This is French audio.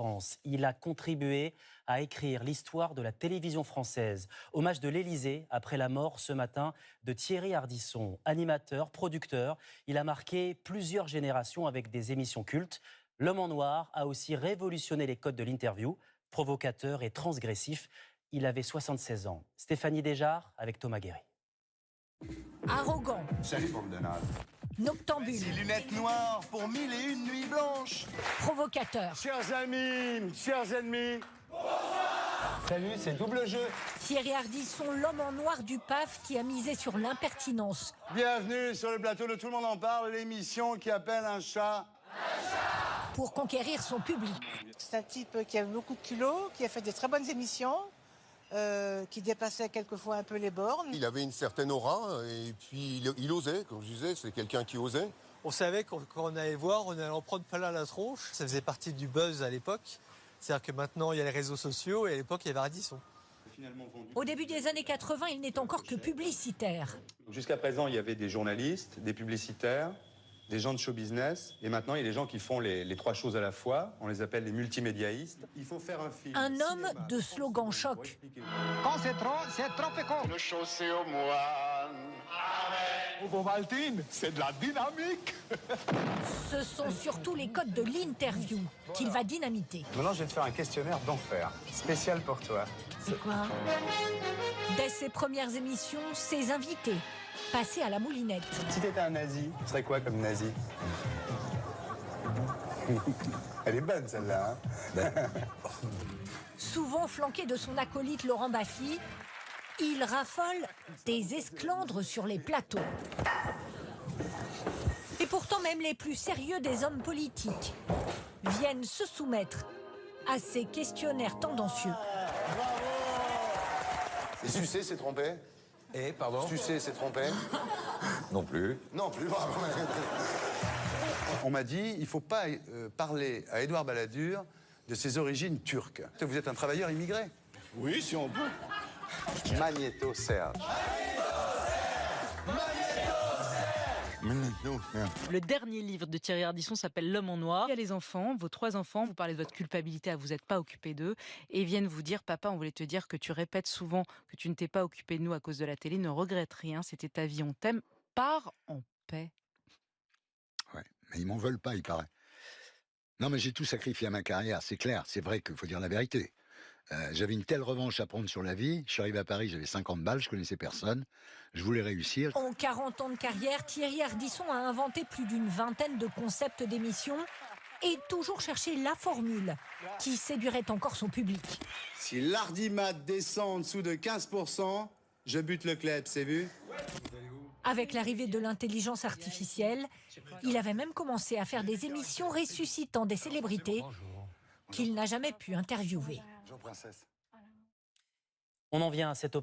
France. Il a contribué à écrire l'histoire de la télévision française. Hommage de l'Élysée après la mort ce matin de Thierry Ardisson. Animateur, producteur, il a marqué plusieurs générations avec des émissions cultes. L'homme en noir a aussi révolutionné les codes de l'interview. Provocateur et transgressif, il avait 76 ans. Stéphanie Desjard avec Thomas Guéry. Arrogant. Salut, bande de nazes. Noctambule. Ces lunettes noires pour 1001 nuits blanches. Provocateur. Chers amis, chers ennemis. Salut, c'est double jeu. Thierry Ardisson, l'homme en noir du PAF qui a misé sur l'impertinence. Bienvenue sur le plateau de Tout le monde en parle, l'émission qui appelle un chat. Pour conquérir son public. C'est un type qui a beaucoup de culot, qui a fait des très bonnes émissions, qui dépassait quelquefois un peu les bornes. Il avait une certaine aura et puis il osait, comme je disais, c'est quelqu'un qui osait. On savait quand on allait voir, on allait en prendre plein la tronche. Ça faisait partie du buzz à l'époque. C'est-à-dire que maintenant, il y a les réseaux sociaux et à l'époque, il y avait Ardisson. Au début des années 80, il n'est encore que publicitaire. Jusqu'à présent, il y avait des journalistes, des publicitaires, des gens de show business. Et maintenant, il y a des gens qui font les trois choses à la fois. On les appelle les multimédiaïstes. Il faut faire un film. Un homme de slogan choc. Quand c'est trop fécond. Le chaussé au moine. Ovomaltine, c'est de la dynamique. Ce sont surtout les codes de l'interview qu'il va dynamiter. Maintenant, je vais te faire un questionnaire d'enfer, spécial pour toi. C'est quoi? Dès ses premières émissions, ses invités passaient à la moulinette. Si t'étais un nazi, tu serais quoi comme nazi? Elle est bonne celle-là. Hein. Souvent flanqué de son acolyte Laurent Baffy, il raffole des esclandres sur les plateaux. Et pourtant, même les plus sérieux des hommes politiques viennent se soumettre à ces questionnaires tendancieux. Et sucer, c'est trompé. Et, pardon? Sucer, c'est trompé. Non plus. Non plus, bravo. On m'a dit, il ne faut pas parler à Édouard Balladur de ses origines turques. Vous êtes un travailleur immigré. Oui, si on peut. Magnéto Serge. Le dernier livre de Thierry Ardisson s'appelle L'homme en noir. Il y a les enfants, vos 3 enfants, vous parlez de votre culpabilité à vous n'êtes pas occupé d'eux et ils viennent vous dire, papa, on voulait te dire que tu répètes souvent que tu ne t'es pas occupé de nous à cause de la télé, ne regrette rien, c'était ta vie, on t'aime, pars en paix. Ouais, mais ils m'en veulent pas, il paraît. Non, mais j'ai tout sacrifié à ma carrière, c'est clair, c'est vrai qu'il faut dire la vérité. J'avais une telle revanche à prendre sur la vie. Je suis arrivé à Paris, j'avais 50 balles, je connaissais personne. Je voulais réussir. En 40 ans de carrière, Thierry Ardisson a inventé plus d'une vingtaine de concepts d'émissions et toujours cherché la formule qui séduirait encore son public. Si l'ardimat descend en dessous de 15%, je bute le club, c'est vu? Avec l'arrivée de l'intelligence artificielle, il avait même commencé à faire des émissions ressuscitant des célébrités qu'il n'a jamais pu interviewer. On en vient à cette opération.